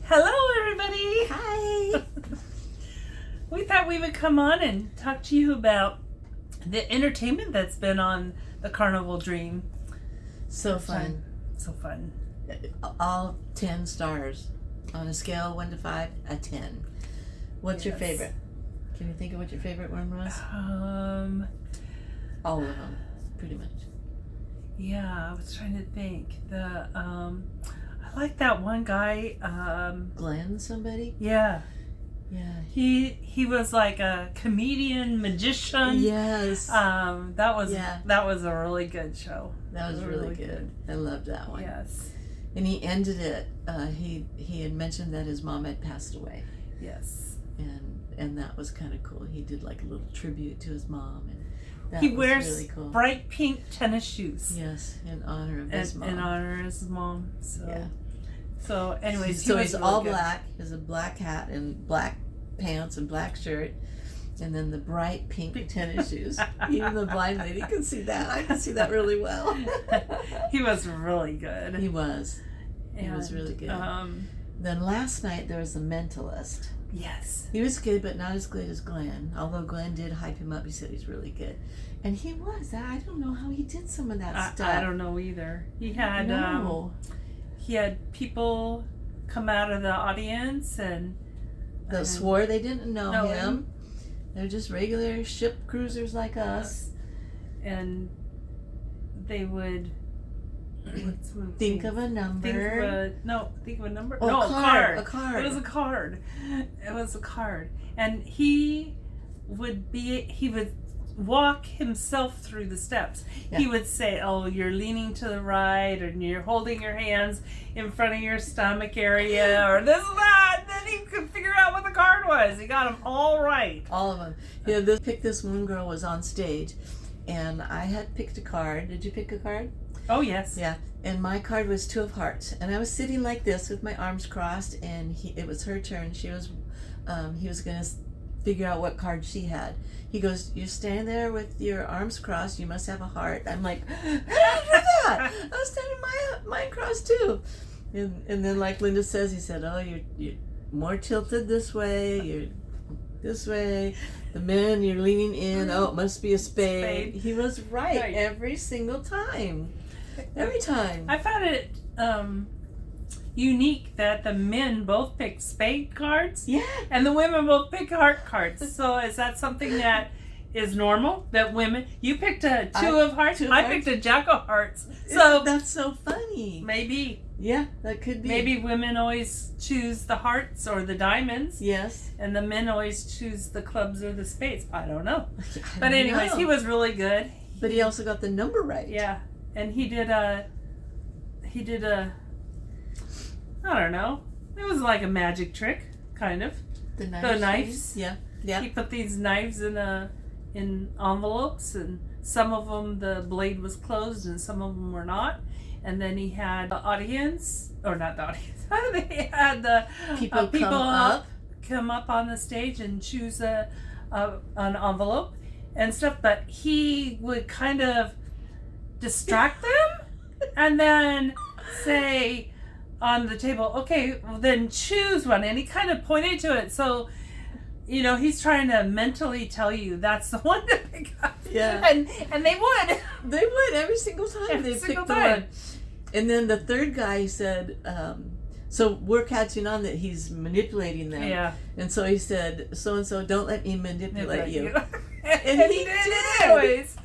Hello, everybody. Hi. We thought we would come on and talk to you about the entertainment that's been on the Carnival Dream. So fun. So fun. All 10 stars. On a scale of 1 to 5, a 10. What's your favorite? Can you think of what your favorite one was? All of them, pretty much. Yeah, I was trying to think. I like that one guy. Glenn, somebody? Yeah. Yeah. He was like a comedian, magician. Yes. That was a really good show. That was really good. I loved that one. Yes. And he ended it. He had mentioned that his mom had passed away. Yes. And that was kind of cool. He did like a little tribute to his mom, and that he was wears really cool. bright pink tennis shoes. Yes, in honor of his mom. In honor of his mom. So. Yeah. So, anyways, he's really all good. black. He has a black hat and black pants and black shirt, and then the bright pink tennis shoes. Even the blind lady can see that. I can see that really well. He was really good. He was. He was really good. Then last night there was The Mentalist. Yes. He was good, but not as good as Glenn. Although Glenn did hype him up. He said he's really good. And he was. I don't know how he did some of that stuff. I don't know either. He had he had people come out of the audience and that swore they didn't know him. They're just regular ship cruisers like us. And they would think of a number. Think of a number. Oh, no, a card. A card. It was a card. It was a card. And he would walk himself through the steps. Yeah. He would say, "Oh, you're leaning to the right, or you're holding your hands in front of your stomach area, or this and that." And then he could figure out what the card was. He got them all right. All of them. Yeah, this one girl was on stage, and I had picked a card. Did you pick a card? Oh, yes. Yeah, and my card was 2 of hearts, and I was sitting like this with my arms crossed, and it was her turn. He was going to figure out what card she had. He goes, "You're standing there with your arms crossed. You must have a heart." I'm like, "How did I do that? I was standing mine crossed too." And then, like Linda says, he said, "Oh, you're more tilted this way. You're this way. The men, you're leaning in. Oh, it must be a spade." He was right every single time. Every time. I found it unique that the men both picked spade cards. Yeah. And the women both picked heart cards. So is that something that is normal? That women... You picked a 2 of hearts. I picked a jack of hearts. So that's so funny. Maybe. Yeah, that could be. Maybe women always choose the hearts or the diamonds. Yes. And the men always choose the clubs or the spades. I don't know. But anyways, he was really good. But he also got the number right. Yeah. And he did a I don't know. It was like a magic trick, kind of. The knives. Yeah. Yeah. He put these knives in envelopes, and some of them the blade was closed, and some of them were not. And then he had the audience, or not the audience. They had the people come up on the stage and choose an envelope and stuff. But he would kind of distract them, and then say on the table, "Okay, well, then choose one." And he kind of pointed to it. So, he's trying to mentally tell you that's the one to pick up. Yeah. And they would. They would every single time they picked the one. And then the third guy said, so we're catching on that he's manipulating them. Yeah. And so he said, "So-and-so, don't let me manipulate you." And he did anyways.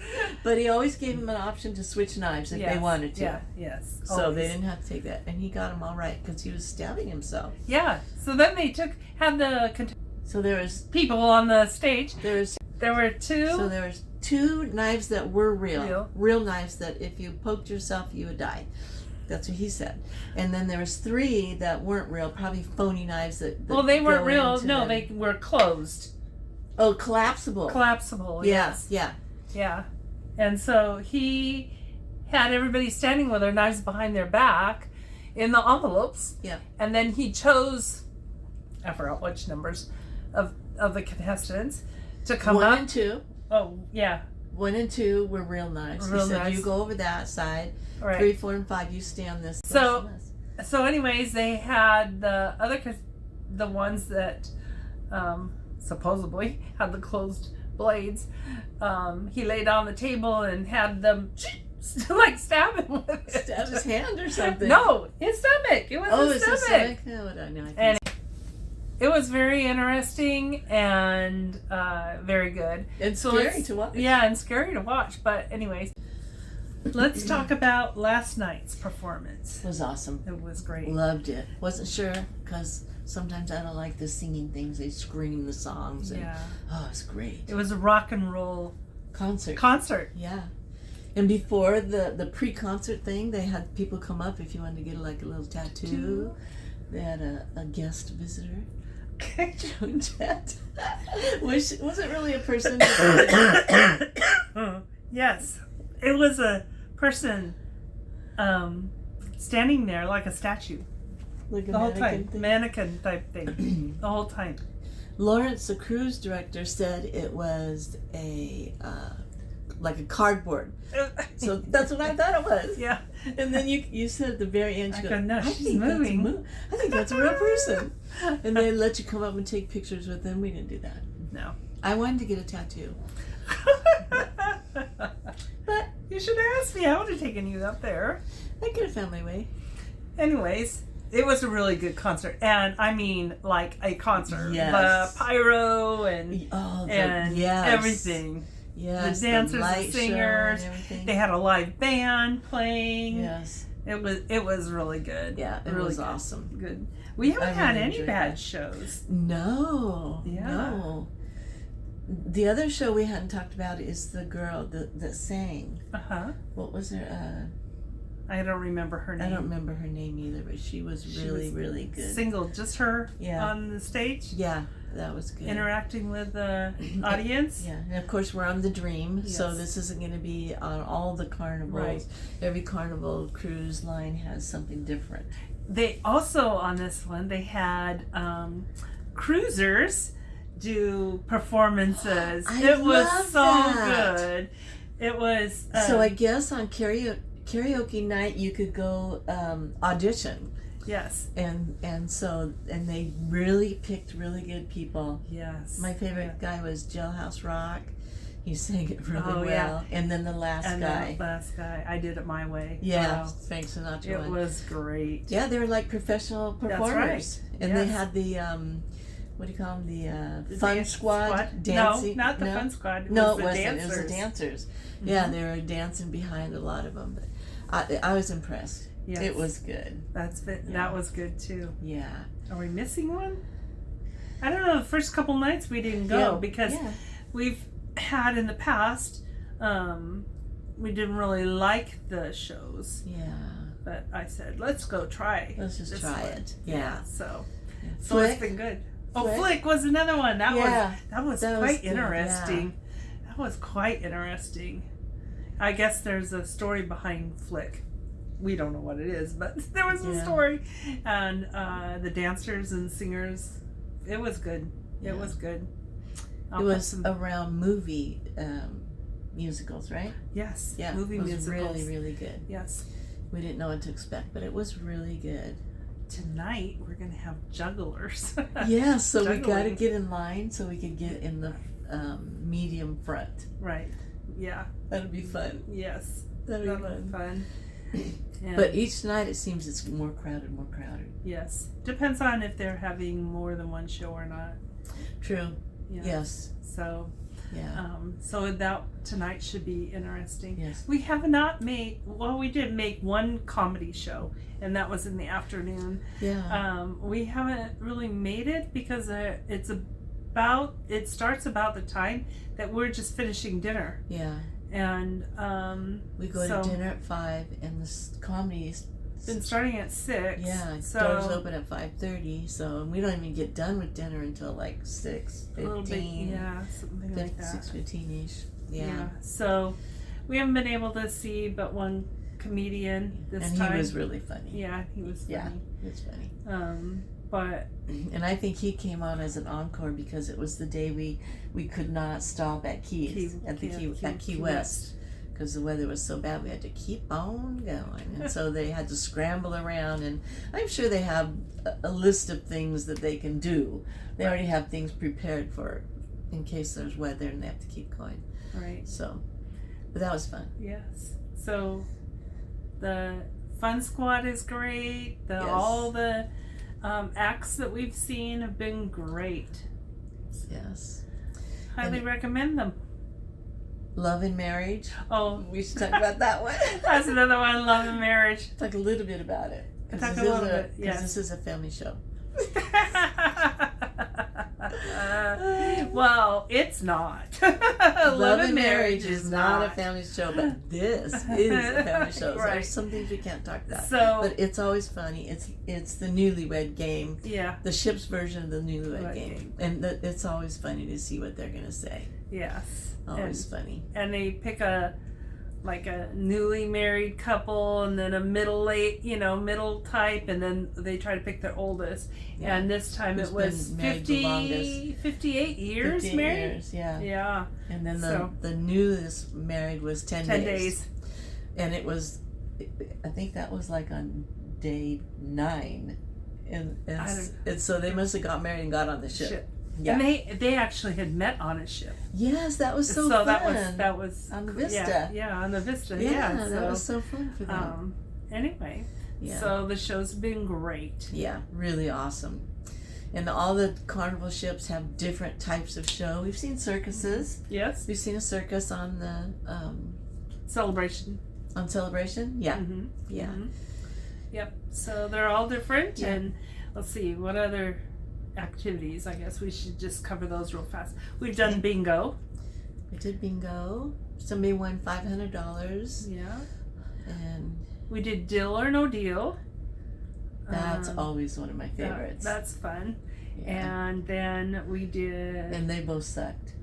But he always gave them an option to switch knives if they wanted to. Yeah, yes. So always. They didn't have to take that. And he got them all right because he was stabbing himself. Yeah. So then they So there was... people on the stage. There were 2. So there was 2 knives that were real knives that if you poked yourself, you would die. That's what he said. And then there was 3 that weren't real, probably phony knives that well, they weren't real. No, they were closed. Oh, collapsible. Collapsible, yes. Yeah. Yeah. And so he had everybody standing with their knives behind their back in the envelopes. Yeah. And then he chose, I forgot which numbers of the contestants to come up. 1 and 2. Oh, yeah. 1 and 2 were real knives. He said, "You go over that side. Right. 3, 4, and 5, you stay on this." So So anyways, they had the ones that supposedly had the closed blades. He laid on the table and had them like stab him with it. Stab his hand or something. No, his stomach. It was his stomach. Oh, what do I know? And it was very interesting and very good. It's scary to watch. Yeah, and scary to watch. But anyways, let's talk about last night's performance. It was awesome. It was great. Loved it. Wasn't sure because sometimes I don't like the singing things. They scream the songs. And, oh, it's great. It was a rock and roll concert. Yeah. And before the pre-concert thing, they had people come up if you wanted to get like a little tattoo. They had a guest visitor. Joan Jett. Which wasn't really a person. Yes. It was a person standing there like a statue. Like a the whole time. thing. Mannequin type thing. The whole time. Lawrence, the cruise director, said it was like a cardboard. So that's what I thought it was. Yeah. And then you said at the very end, you go, no, she's moving. I think that's a real person. And they let you come up and take pictures with them. We didn't do that. No. I wanted to get a tattoo. But you should have asked me. I would have taken you up there. I could have found my way. Anyways, it was a really good concert. And I mean, like a concert. Yes. The pyro and yes. everything. Yes, the dancers, the the singers. They had a live band playing. Yes. It was really good. Yeah, it really was good. awesome. Good. We haven't had really any bad shows. No. Yeah. No. The other show we hadn't talked about is the girl that sang. Uh-huh. What was her? I don't remember her name. I don't remember her name either, but she was really good. Single, just her on the stage? Yeah, that was good. Interacting with the audience? Yeah, and of course we're on the Dream, Yes. so this isn't going to be on all the carnivals. Right. Every carnival cruise line has something different. They also, on this one, they had cruisers do performances. It was so good. It was... so I guess on karaoke night you could go audition. Yes. And they really picked really good people. Yes. My favorite guy was Jailhouse Rock. He sang it really well. Yeah. And then the last guy. I did it my way. Yeah, Wow. Frank Sinatra. It was great. Yeah, they were like professional performers. That's right. And Yes. they had the what do you call them? The Fun Squad dancing. No, not the Fun Squad. It No, was it the wasn't. dancers. It was the dancers. Mm-hmm. Yeah, they were dancing behind a lot of them. But I was impressed. Yes. It was good. That was good too. Yeah. Are we missing one? I don't know. The first couple nights we didn't go because we've had in the past. We didn't really like the shows. Yeah. But I said, let's go try. Let's just try it. Yeah. So Flick. it's been good. Flick was another one. That was quite good, interesting. That was quite interesting. I guess there's a story behind Flick. We don't know what it is, but there was a story. And the dancers and singers, it was good. Yeah. It was good. It was around movie musicals, right? Yes. Yeah. Movie it was musicals. really, really good. Yes. We didn't know what to expect, but it was really good. Tonight we're gonna have jugglers. Yeah, so we got to Juggling. get in line so we could get in the medium front. Right. Yeah. That'd be fun. Yes. That'd be fun. And but each night it seems it's more crowded. yes. Depends on if they're having more than one show or not. True. Yeah. Yes. So Yeah. so that tonight should be interesting. Yes. We have not made, we did make one comedy show, and that was in the afternoon. Yeah. We haven't really made it because it starts about the time that we're just finishing dinner. Yeah. And We go to dinner at 5, and the comedy's been starting at 6. Yeah, so doors open at 5:30. So we don't even get done with dinner until like 6:15. a little bit, something like that. 6:15ish. Yeah. So we haven't been able to see but one comedian this time. And he was really funny. Yeah, he was funny. Yeah, he was funny. But and I think he came on as an encore because it was the day we could not stop at Key West because the weather was so bad. We had to keep on going, and so they had to scramble around. And I'm sure they have a list of things that they can do. They already have things prepared for in case there's weather and they have to keep going. Right. So, but that was fun. Yes. So the Fun Squad is great. Yes. All the acts that we've seen have been great. Yes. Highly recommend them. Love and Marriage. Oh, We should talk about that one. that's another one. Love and Marriage. Talk a little bit about it. Talk a little bit. Because Yes. this is a family show. Well, it's not. Love and Marriage is not a family show, but this is a family show. So Right. there's some things we can't talk about. So, But it's always funny. It's the Newlywed Game, yeah, the ship's version of the Newlywed Right. Game, and it's always funny to see what they're gonna say. yes. Always funny. And they pick a newly married couple and then a middle type, and then they try to pick their oldest. Yeah. And this time Who's it was been married the longest. 58 years 58 married. years, yeah. Yeah. And then So- the newest married was 10 days. And it was, I think that was like on day 9. And so they must have got married and got on the ship. Yeah. And they actually had met on a ship. Yes, that was so fun. that was on the Vista. Yeah, on the Vista. Yeah, Yeah, that was so fun for them. Anyway, Yeah. so the show's been great. Yeah, really awesome. And all the Carnival ships have different types of show. We've seen circuses. Yes. We've seen a circus on the Celebration. on Celebration. Yeah, Mm-hmm. yeah. Mm-hmm. Yep. So they're all different, Yeah. and let's see what other activities. I guess we should just cover those real fast. We've done Okay. bingo. We did bingo. Somebody won $500, Yeah. and We did Deal or No Deal. that's always one of my that- favorites. that's fun. Yeah. And then we did. And they both sucked.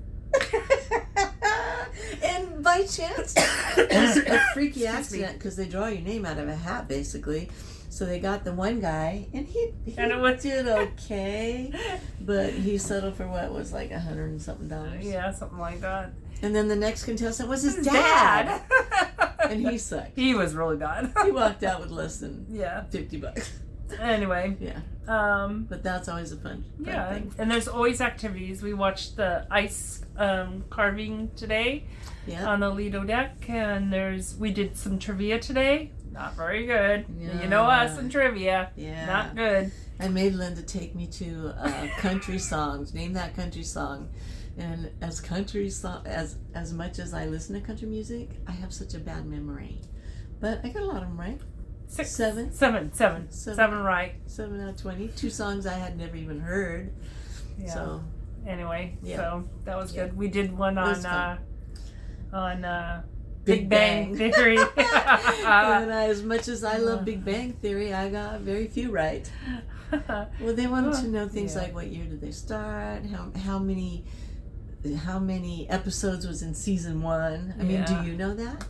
And by chance, it was a freaky accident because they draw your name out of a hat, basically. So they got the one guy, and he And it was- did okay, but he settled for what was like $100 and something. Yeah, something like that. And then the next contestant was his His dad, and he sucked. He was really bad. He walked out with less than Yeah. $50. Anyway. Yeah, but that's always a fun Yeah, thing. and there's always activities. We watched the ice carving today Yeah. on the Lido deck, and we did some trivia today. Not very good. Yeah. You know us and trivia. Yeah. Not good. I made Linda take me to country songs. Name that country song. And as much as I listen to country music, I have such a bad memory. But I got a lot of them right. 6, Seven. 7 right. 7 out of 20. 2 songs I had never even heard. Yeah. So Anyway, Yeah. so that was Yeah. good. We did one It was on Big Big Bang Theory. and as much as I love Big Bang Theory, I got very few right. Well, they wanted to know things Yeah. like what year did they start, how many episodes was in season 1. I mean, do Yeah. you know that?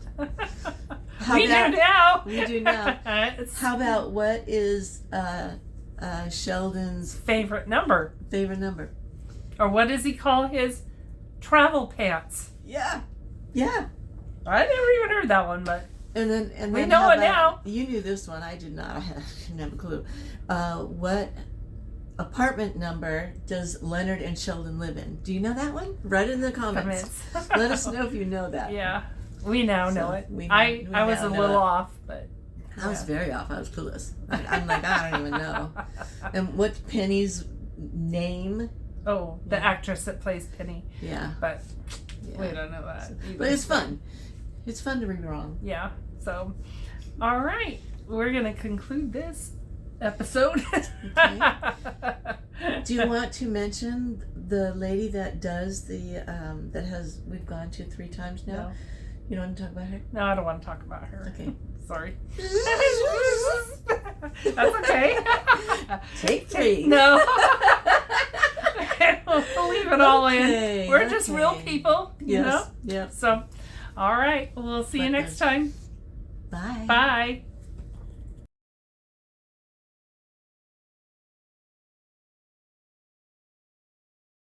We do now. We do now. It's How about what is Sheldon's favorite number, favorite number? or what does he call his travel pants? Yeah. I never even heard that one, but And then We know how it about- You knew this one. I did not. I didn't have a clue. What apartment number does Leonard and Sheldon live in? Do you know that one? Write it in the comments. Let us know if you know that. Yeah, we now know So it. we I was now a know little it. off, but I was very off. I was clueless. I'm like, I don't even know. And what's Penny's name? Oh, the Yeah. actress that plays Penny, Yeah. but Yeah. we don't know that. Either. But it's fun. It's fun to be wrong. Yeah. So, all right, we're gonna conclude this episode. Do you want to mention the lady that does the we've gone to 3 times now? No. You don't want to talk about her? No, I don't want to talk about her. Okay. Sorry. That's okay. Take 3. No. We'll leave it all Okay, in. We're just real okay. people, you know? Yes. Yep. So, all right. We'll see you Bye, next time. Bye. Bye.